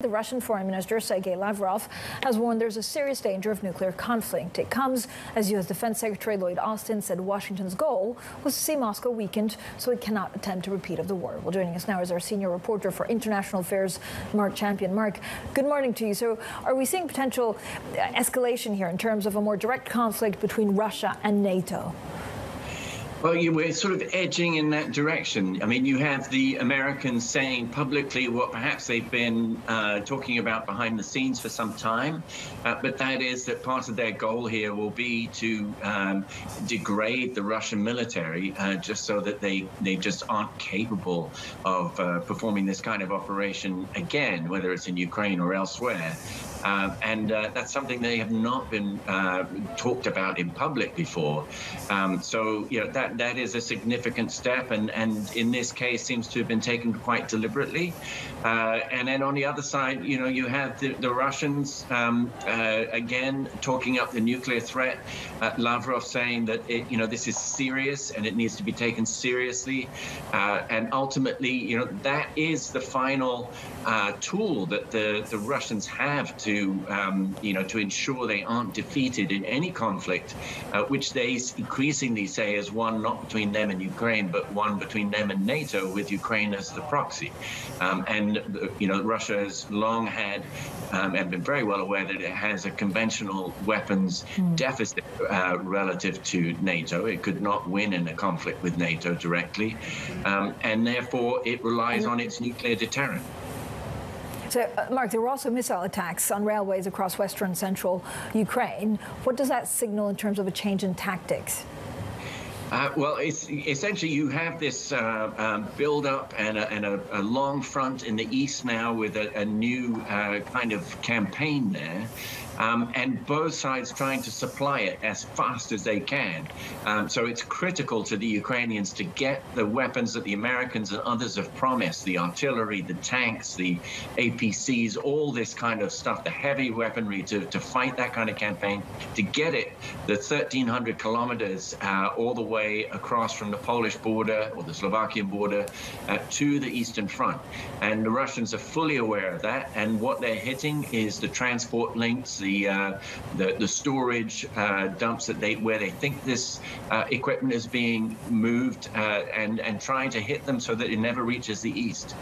The Russian Foreign Minister Sergei Lavrov has warned there's a serious danger of nuclear conflict. It comes as U.S. Defense Secretary Lloyd Austin said Washington's goal was to see Moscow weakened so it cannot attempt a repeat of the war. Well, joining us now is our senior reporter for international affairs, Mark Champion. Mark, good morning to you. So are we seeing potential escalation here in terms of a more direct conflict between Russia and NATO? Well, we're sort of edging in that direction. I mean, you have the Americans saying publicly what perhaps they've been talking about behind the scenes for some time, but that is that part of their goal here will be to degrade the Russian military just so that they just aren't capable of performing this kind of operation again, whether it's in Ukraine or elsewhere. And that's something they have not been talked about in public before. So, you know, that is a significant step, and in this case seems to have been taken quite deliberately. And then on the other side, you know, you have the Russians again talking up the nuclear threat. Lavrov saying that this is serious and it needs to be taken seriously. And ultimately, you know, that is the final tool that the Russians have to to ensure they aren't defeated in any conflict, which they increasingly say is one not between them and Ukraine, but one between them and NATO, with Ukraine as the proxy. Russia has long had and been very well aware that it has a conventional weapons deficit relative to NATO. It could not win in a conflict with NATO directly, and therefore it relies on its nuclear deterrent. So, Mark, there were also missile attacks on railways across western and central Ukraine. What does that signal in terms of a change in tactics? Well, it's essentially you have this build-up and a long front in the east now with a new kind of campaign there. And both sides trying to supply it as fast as they can. So it's critical to the Ukrainians to get the weapons that the Americans and others have promised, the artillery, the tanks, the APCs, all this kind of stuff, the heavy weaponry to fight that kind of campaign, to get it the 1,300 kilometers all the way across from the Polish border or the Slovakian border to the Eastern Front. And the Russians are fully aware of that. And what they're hitting is the transport links, the storage dumps where they think this equipment is being moved, and trying to hit them so that it never reaches the east.